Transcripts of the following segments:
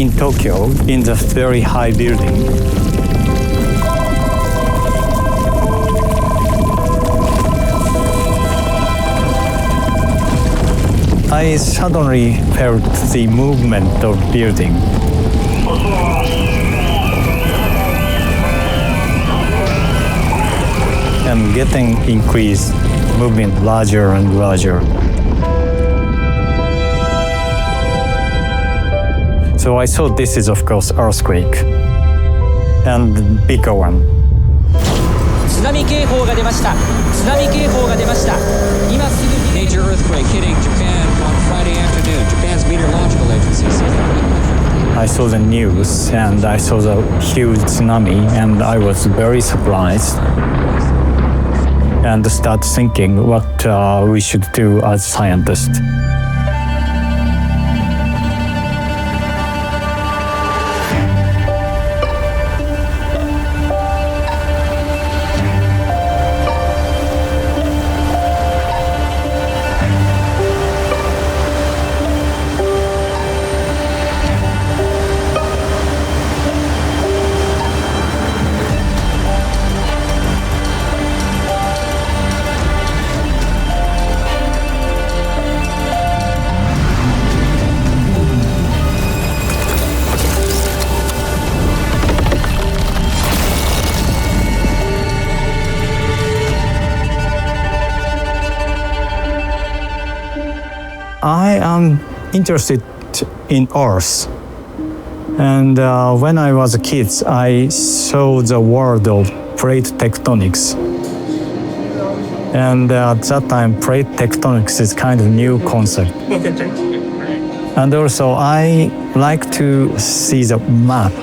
in Tokyo, in the very high building. I suddenly felt the movement of building. And getting increased, moving larger and larger. So I thought this is, of course, earthquake, and bigger one. Tsunami 警報が出ました。津波警報が出ました。今すぐに Major earthquake hitting Japan on Friday afternoon. Japan's meteorological agency says. I saw the news and I saw the huge tsunami, and I was very surprised and start thinking what we should do as scientists. I am interested in Earth. And when I was a kid, I saw the world of plate tectonics. And at that time, plate tectonics is kind of new concept. And also, I like to see the map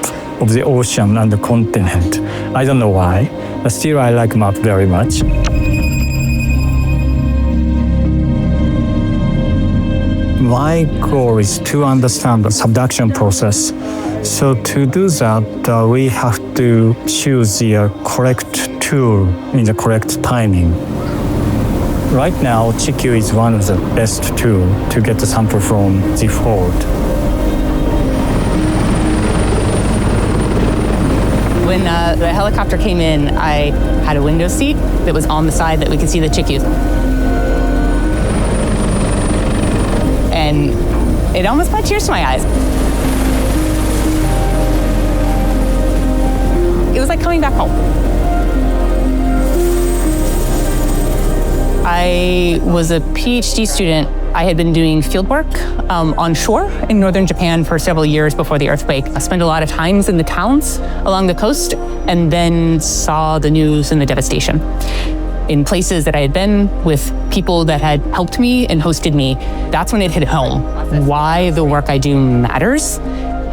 of the ocean and the continent. I don't know why, but still I like map very much. My goal is to understand the subduction process. So to do that, we have to choose the correct tool in the correct timing. Right now, Chikyu is one of the best tools to get the sample from the fault. When the helicopter came in, I had a window seat that was on the side that we could see the Chikyu. And it almost brought tears to my eyes. It was like coming back home. I was a PhD student. I had been doing fieldwork on shore in northern Japan for several years before the earthquake. I spent a lot of times in the towns along the coast and then saw the news and the devastation. In places that I had been with people that had helped me and hosted me, that's when it hit home. Why the work I do matters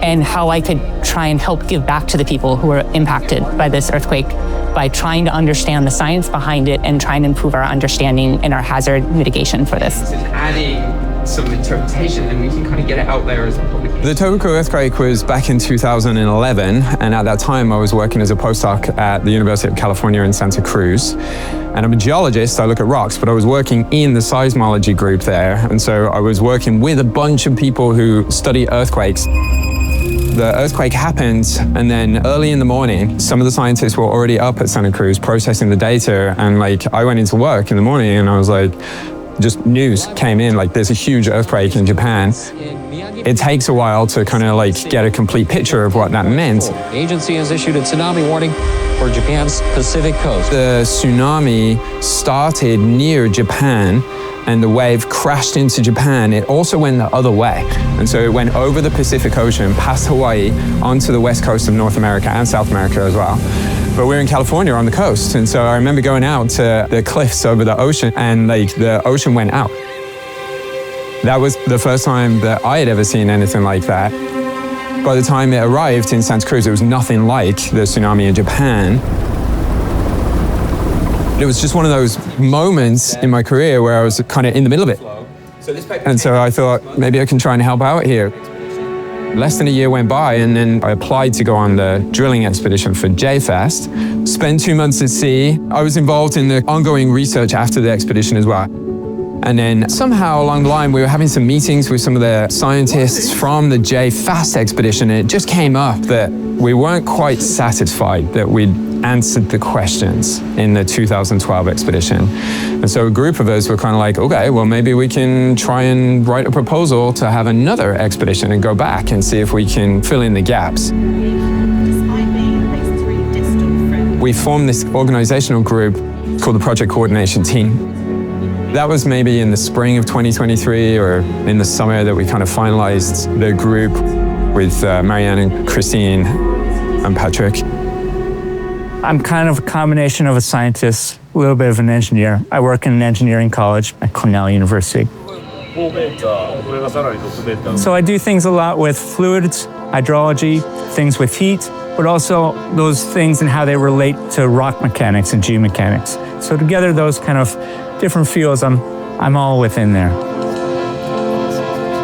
and how I could try and help give back to the people who were impacted by this earthquake by trying to understand the science behind it and trying to improve our understanding and our hazard mitigation for this. And adding some interpretation, and we can kind of get it out there as a publication. The Tohoku earthquake was back in 2011, and at that time I was working as a postdoc at the University of California in Santa Cruz. And I'm a geologist, I look at rocks, but I was working in the seismology group there. And so I was working with a bunch of people who study earthquakes. The earthquake happened, and then early in the morning, some of the scientists were already up at Santa Cruz processing the data. And I went into work in the morning and I was like, just news came in, there's a huge earthquake in Japan. It takes a while to kind of get a complete picture of what that meant. The agency has issued a tsunami warning for Japan's Pacific coast. The tsunami started near Japan and the wave crashed into Japan. It also went the other way. And so it went over the Pacific Ocean, past Hawaii, onto the west coast of North America and South America as well. But we're in California on the coast. And so I remember going out to the cliffs over the ocean and the ocean went out. That was the first time that I had ever seen anything like that. By the time it arrived in Santa Cruz, it was nothing like the tsunami in Japan. It was just one of those moments in my career where I was kind of in the middle of it. And so I thought, maybe I can try and help out here. Less than a year went by, and then I applied to go on the drilling expedition for JFAST. Spent 2 months at sea. I was involved in the ongoing research after the expedition as well. And then somehow along the line, we were having some meetings with some of the scientists from the JFAST expedition, and it just came up that we weren't quite satisfied that we'd answered the questions in the 2012 expedition. And so a group of us were kind of like, okay, well, maybe we can try and write a proposal to have another expedition and go back and see if we can fill in the gaps. We formed this organizational group called the Project Coordination Team. That was maybe in the spring of 2023 or in the summer that we kind of finalized the group with Marianne and Christine and Patrick. I'm kind of a combination of a scientist, a little bit of an engineer. I work in an engineering college at Cornell University. So I do things a lot with fluids, hydrology, things with heat, but also those things and how they relate to rock mechanics and geomechanics. So together, those kind of different fields, I'm all within there.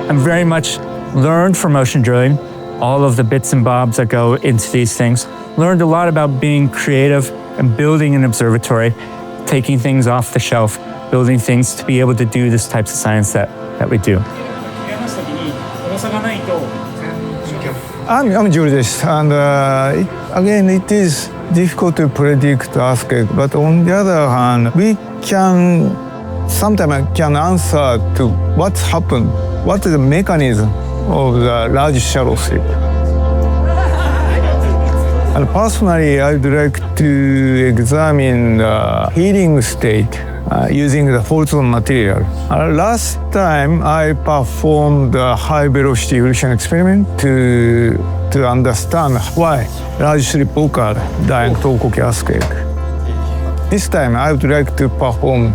I'm very much learned from ocean drilling, all of the bits and bobs that go into these things. Learned a lot about being creative and building an observatory, taking things off the shelf, building things to be able to do this types of science that we do. I'm Julius, and again, it is difficult to predict the earthquake, but on the other hand, we can sometimes answer to what's happened, what is the mechanism of the large shallow slip. And personally, I'd like to examine the healing state using the fault zone material. Last time, I performed a high-velocity evolution experiment to understand why large slip occurred during Tohoku earthquake. This time, I would like to perform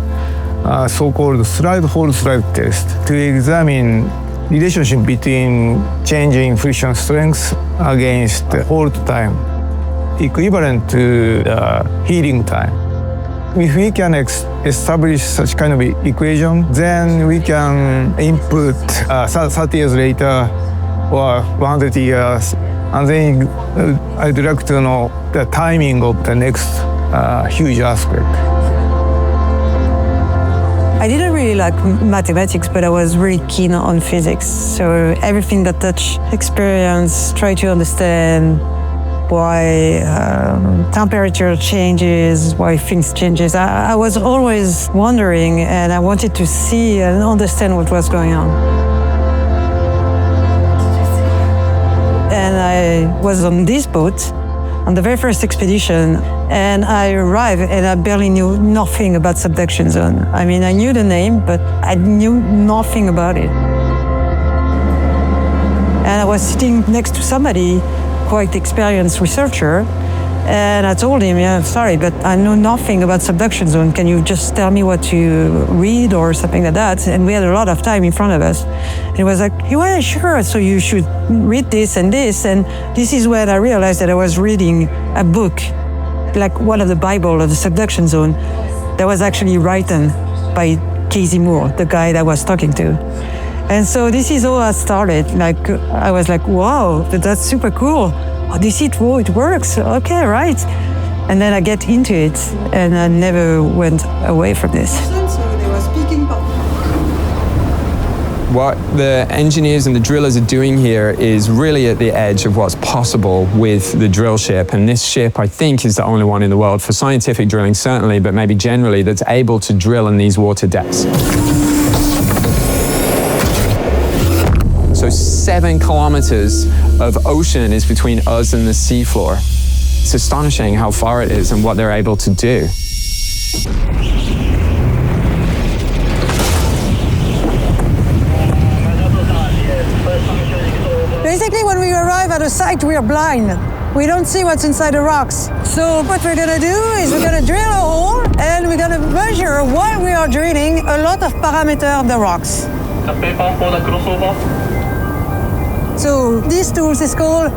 a so-called slide-hold slide test to examine relationship between changing friction strength against hold time, equivalent to the healing time. If we can establish such kind of equation, then we can input 30 years later or 100 years, and then I'd like to know the timing of the next huge earthquake. I didn't really like mathematics, but I was really keen on physics. So everything that touched experience, try to understand why temperature changes, why things changes. I was always wondering, and I wanted to see and understand what was going on. And I was on this boat on the very first expedition, and I arrived and I barely knew nothing about subduction zone. I mean, I knew the name, but I knew nothing about it. And I was sitting next to somebody, quite experienced researcher, and I told him, yeah, sorry, but I know nothing about subduction zone. Can you just tell me what you read or something like that? And we had a lot of time in front of us. And he was like, yeah, sure, so you should read this. And this is when I realized that I was reading a book, like one of the Bible of the subduction zone, that was actually written by Casey Moore, the guy that I was talking to. And so this is how I started. Like, I was like, wow, that's super cool. Oh, this it works. Okay, right. And then I get into it, and I never went away from this. What the engineers and the drillers are doing here is really at the edge of what's possible with the drill ship. And this ship, I think, is the only one in the world, for scientific drilling certainly, but maybe generally, that's able to drill in these water depths. So 7 kilometers of ocean is between us and the seafloor. It's astonishing how far it is and what they're able to do. Basically, when we arrive at a site, we are blind. We don't see what's inside the rocks. So what we're gonna do is we're gonna drill a hole, and we're gonna measure, while we are drilling, a lot of parameters of the rocks. So this tool is called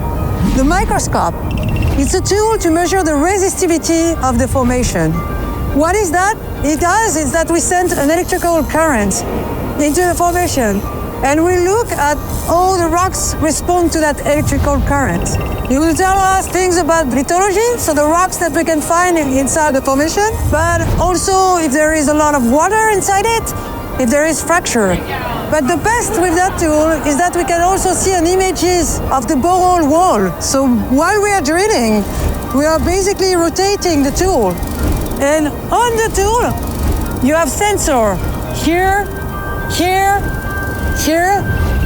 the microscope. It's a tool to measure the resistivity of the formation. What is that? It does is that we send an electrical current into the formation, and we look at how the rocks respond to that electrical current. It will tell us things about lithology, so the rocks that we can find inside the formation, but also if there is a lot of water inside it, if there is fracture. But the best with that tool is that we can also see an images of the borehole wall. So while we are drilling, we are basically rotating the tool. And on the tool, you have sensor here, here, here.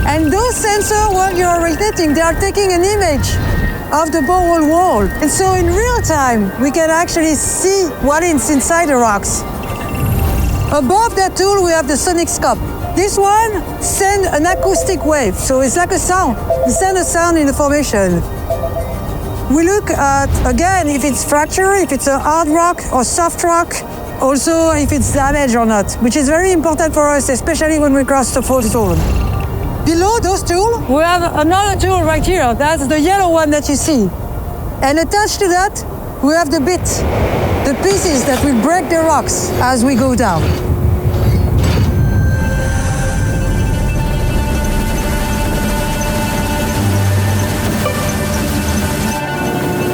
And those sensors, while you are rotating, they are taking an image of the borehole wall. And so in real time, we can actually see what is inside the rocks. Above that tool, we have the sonic scope. This one sends an acoustic wave, so it's like a sound. It sends a sound in the formation. We look at, again, if it's fracture, if it's a hard rock or soft rock, also if it's damaged or not, which is very important for us, especially when we cross the fault zone. Below those tools, we have another tool right here. That's the yellow one that you see. And attached to that, we have the bit, the pieces that will break the rocks as we go down.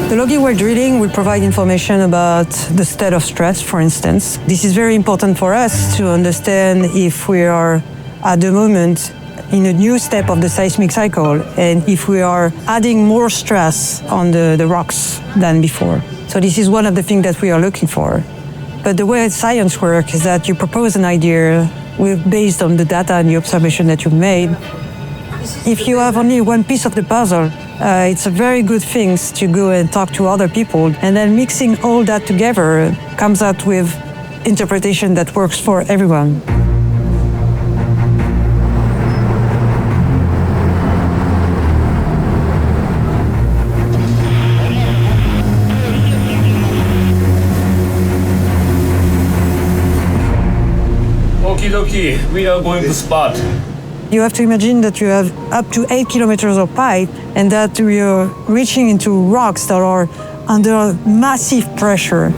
The logging while drilling will provide information about the state of stress, for instance. This is very important for us to understand if we are, at the moment, in a new step of the seismic cycle, and if we are adding more stress on the rocks than before. So this is one of the things that we are looking for. But the way science works is that you propose an idea based on the data and the observation that you've made. If you have only one piece of the puzzle, it's a very good thing to go and talk to other people, and then mixing all that together comes out with interpretation that works for everyone. Okie dokie, we are going to spot. You have to imagine that you have up to 8 kilometers of pipe and that we are reaching into rocks that are under massive pressure.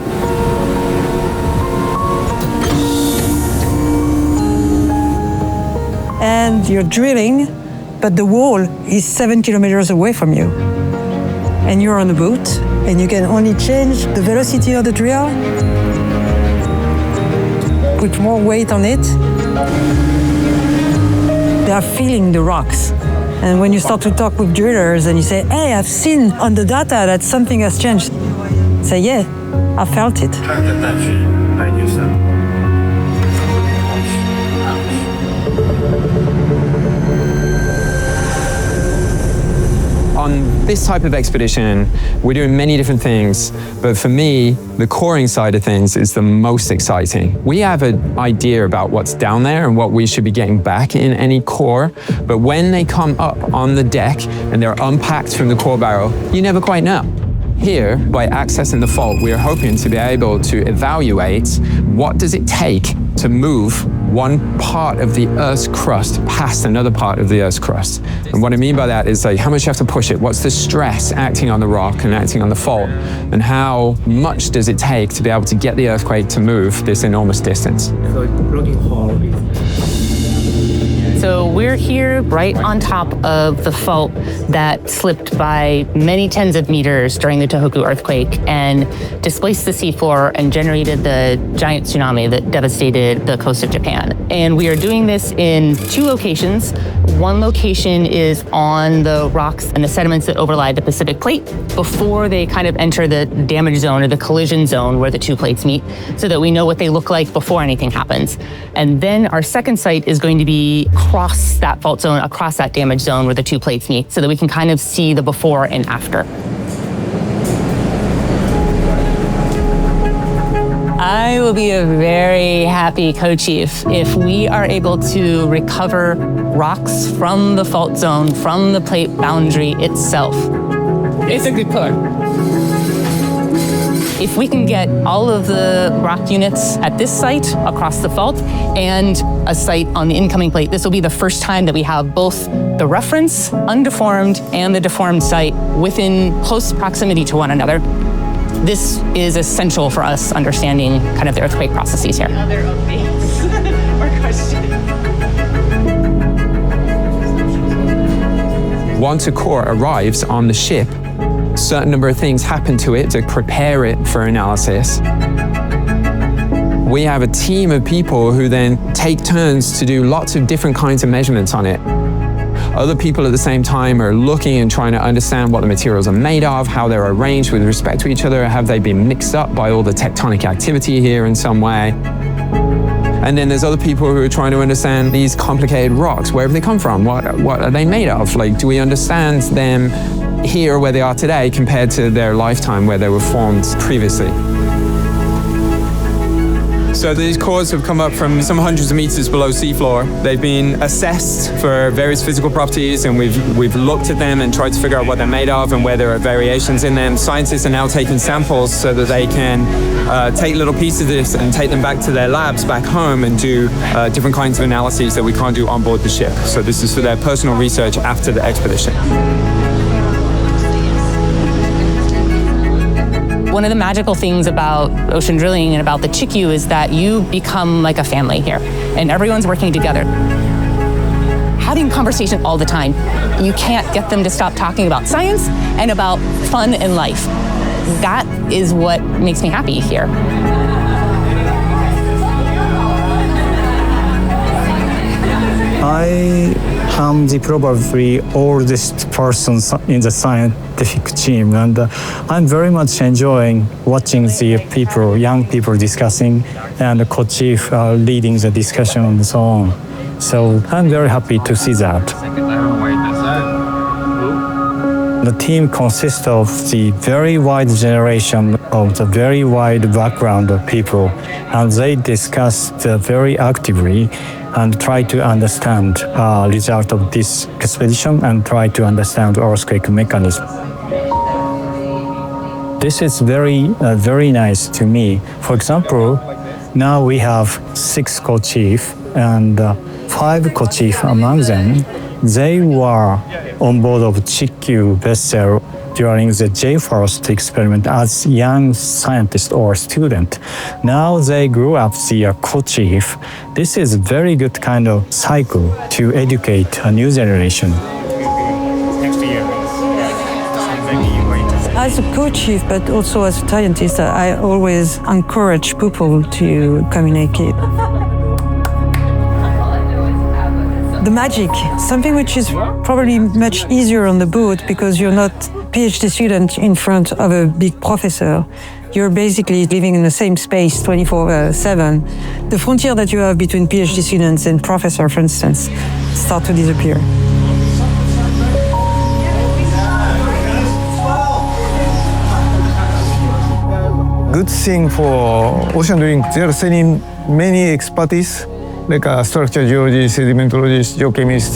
And you're drilling, but the wall is 7 kilometers away from you. And you're on a boat, and you can only change the velocity of the drill, put more weight on it. They are feeling the rocks. And when you start to talk with drillers and you say, hey, I've seen on the data that something has changed. Say, yeah, I felt it. On this type of expedition, we're doing many different things, but for me, the coring side of things is the most exciting. We have an idea about what's down there and what we should be getting back in any core, but when they come up on the deck and they're unpacked from the core barrel, you never quite know. Here, by accessing the fault, we are hoping to be able to evaluate what does it take to move one part of the Earth's crust past another part of the Earth's crust. And what I mean by that is like how much you have to push it, what's the stress acting on the rock and acting on the fault, and how much does it take to be able to get the earthquake to move this enormous distance. So we're here right on top of the fault that slipped by many tens of meters during the Tohoku earthquake and displaced the seafloor and generated the giant tsunami that devastated the coast of Japan. And we are doing this in 2 locations. One location is on the rocks and the sediments that overlie the Pacific plate before they kind of enter the damage zone or the collision zone where the 2 plates meet, so that we know what they look like before anything happens. And then our second site is going to be across that fault zone, across that damage zone where the 2 plates meet, so that we can kind of see the before and after. I will be a very happy co-chief if we are able to recover rocks from the fault zone, from the plate boundary itself. It's a good part. If we can get all of the rock units at this site across the fault and a site on the incoming plate, this will be the first time that we have both the reference, undeformed, and the deformed site within close proximity to one another. This is essential for us understanding kind of the earthquake processes here. Other updates or questions? Once a core arrives on the ship, a certain number of things happen to it to prepare it for analysis. we have a team of people who then take turns to do lots of different kinds of measurements on it. Other people at the same time are looking and trying to understand what the materials are made of, how they're arranged with respect to each other, have they been mixed up by all the tectonic activity here in some way. And then there's other people who are trying to understand these complicated rocks. Where have they come from? What are they made of? Like, do we understand them here where they are today compared to their lifetime where they were formed previously? So these cores have come up from some hundreds of meters below seafloor. They've been assessed for various physical properties, and we've looked at them and tried to figure out what they're made of and where there are variations in them. Scientists are now taking samples so that they can take little pieces of this and take them back to their labs back home and do different kinds of analyses that we can't do on board the ship. So this is for their personal research after the expedition. One of the magical things about ocean drilling and about the Chikyu is that you become like a family here, and everyone's working together. Having conversation all the time. You can't get them to stop talking about science and about fun and life. That is what makes me happy here. I am the probably oldest person in the scientific team, and I'm very much enjoying watching the people, young people discussing, and the co-chief leading the discussion and so on. So I'm very happy to see that. The team consists of the very wide generation of the very wide background of people, and they discuss very actively and try to understand result of this expedition and try to understand earthquake mechanism. This is very nice to me. For example, now we have 6 co-chiefs, and 5 co-chiefs among them, they were on board of Chikyu vessel during the JFAST experiment as young scientist or student. Now they grew up the co-chief. This is a very good kind of cycle to educate a new generation. As a co-chief, but also as a scientist, I always encourage people to communicate. The magic, something which is probably much easier on the boat because you're not PhD student in front of a big professor. You're basically living in the same space 24/7. The frontier that you have between PhD students and professor, for instance, start to disappear. Good thing for ocean drilling, they are sending many expertise, like structural geology, sedimentologist, geochemist.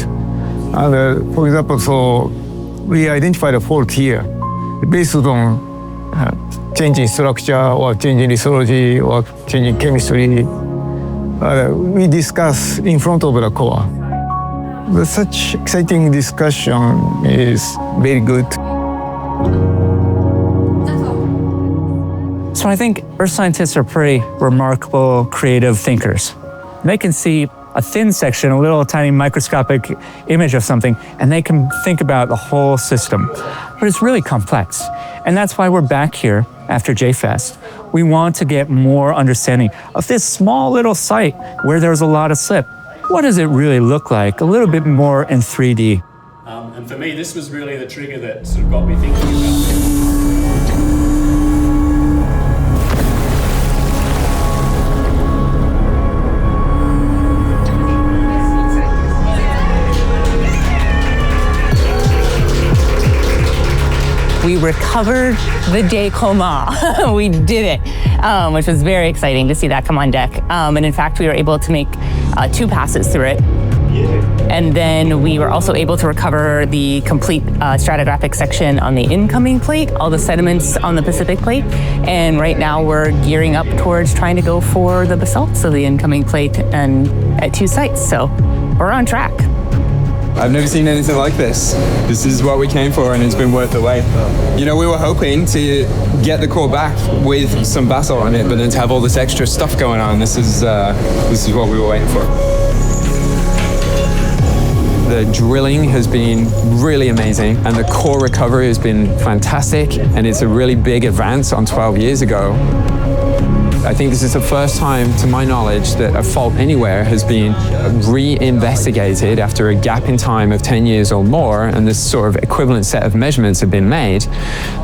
And for example, so we identified a fault here based on changing structure or changing lithology or changing chemistry. We discuss in front of the core. But such exciting discussion is very good. So I think earth scientists are pretty remarkable, creative thinkers. They can see a thin section, a little tiny microscopic image of something, and they can think about the whole system. But it's really complex. And that's why we're back here after JFAST. We want to get more understanding of this small little site where there's a lot of slip. What does it really look like? A little bit more in 3D. And for me, this was really the trigger that sort of got me thinking about this. We recovered the Decoma. We did it, which was very exciting to see that come on deck. And in fact, we were able to make 2 passes through it. And then we were also able to recover the complete stratigraphic section on the incoming plate, all the sediments on the Pacific plate. And right now we're gearing up towards trying to go for the basalts of the incoming plate and at 2 sites. So we're on track. I've never seen anything like this. This is what we came for, and it's been worth the wait. You know, we were hoping to get the core back with some basalt on it, but then to have all this extra stuff going on, this is what we were waiting for. The drilling has been really amazing, and the core recovery has been fantastic, and it's a really big advance on 12 years ago. I think this is the first time, to my knowledge, that a fault anywhere has been re-investigated after a gap in time of 10 years or more, and this sort of equivalent set of measurements have been made.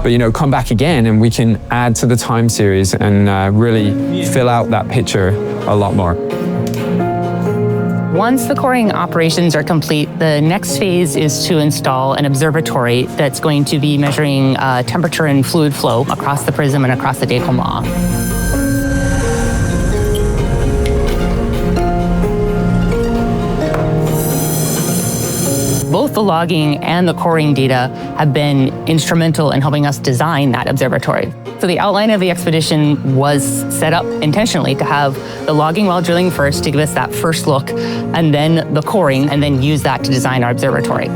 But come back again and we can add to the time series and really fill out that picture a lot more. Once the coring operations are complete, the next phase is to install an observatory that's going to be measuring temperature and fluid flow across the prism and across the décollement. Both the logging and the coring data have been instrumental in helping us design that observatory. So the outline of the expedition was set up intentionally to have the logging while drilling first to give us that first look, and then the coring, and then use that to design our observatory.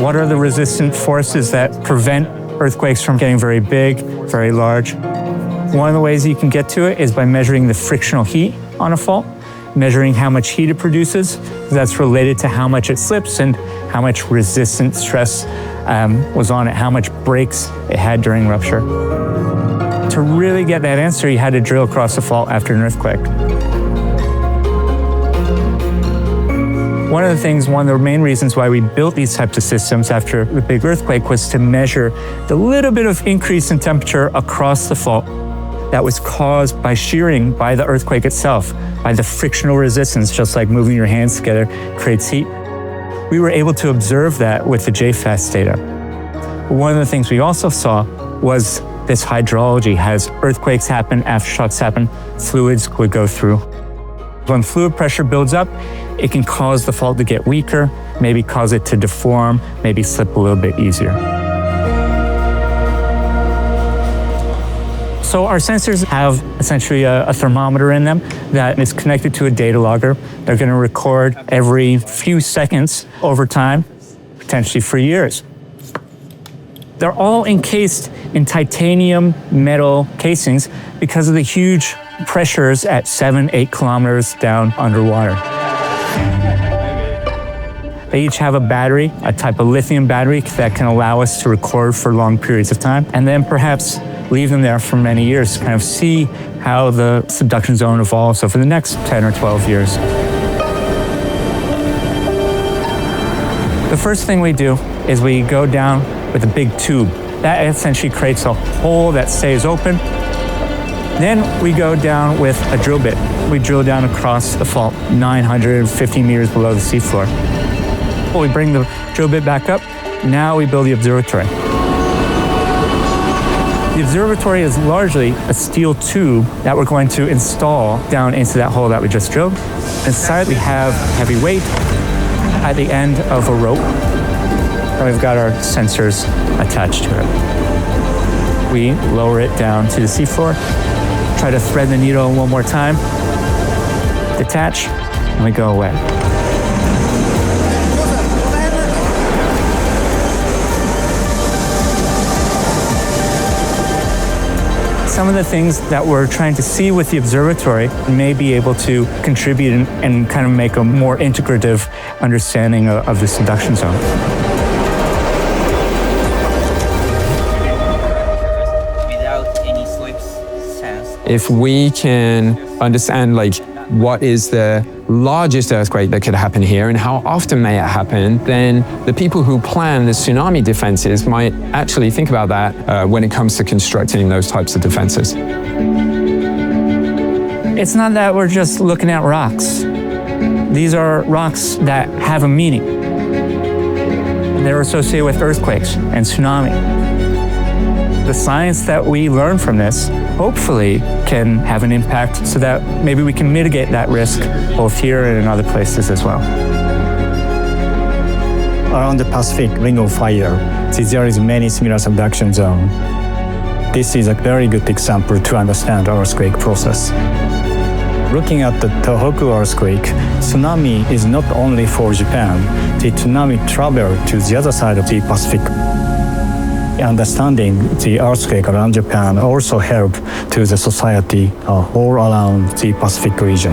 What are the resistant forces that prevent earthquakes from getting very big, very large? One of the ways you can get to it is by measuring the frictional heat on a fault, measuring how much heat it produces. That's related to how much it slips and how much resistant stress was on it, how much breaks it had during rupture. To really get that answer, you had to drill across the fault after an earthquake. One of the main reasons why we built these types of systems after the big earthquake was to measure the little bit of increase in temperature across the fault that was caused by shearing by the earthquake itself, by the frictional resistance, just like moving your hands together creates heat. We were able to observe that with the JFAST data. One of the things we also saw was this hydrology. As earthquakes happen, aftershocks happen, fluids would go through. When fluid pressure builds up, it can cause the fault to get weaker, maybe cause it to deform, maybe slip a little bit easier. So our sensors have essentially a thermometer in them that is connected to a data logger. They're going to record every few seconds over time, potentially for years. They're all encased in titanium metal casings because of the huge pressures at 7-8 kilometers down underwater. They each have a battery, a type of lithium battery that can allow us to record for long periods of time, and then perhaps leave them there for many years to kind of see how the subduction zone evolves over the next 10 or 12 years. The first thing we do is we go down with a big tube. That essentially creates a hole that stays open. Then we go down with a drill bit. We drill down across the fault, 950 meters below the seafloor. We bring the drill bit back up. Now we build the observatory. The observatory is largely a steel tube that we're going to install down into that hole that we just drilled. Inside we have heavy weight at the end of a rope, and we've got our sensors attached to it. We lower it down to the seafloor, try to thread the needle one more time, detach, and we go away. Some of the things that we're trying to see with the observatory may be able to contribute and kind of make a more integrative understanding of the subduction zone. Without any slips sense. If we can understand what is the largest earthquake that could happen here and how often may it happen, then the people who plan the tsunami defenses might actually think about that when it comes to constructing those types of defenses. It's not that we're just looking at rocks. These are rocks that have a meaning. They're associated with earthquakes and tsunami. The science that we learn from this hopefully can have an impact so that maybe we can mitigate that risk both here and in other places as well. Around the Pacific Ring of Fire, there is many similar subduction zones. This is a very good example to understand the earthquake process. Looking at the Tohoku earthquake, tsunami is not only for Japan. The tsunami traveled to the other side of the Pacific. Understanding the earthquake around Japan also helped to the society all around the Pacific region.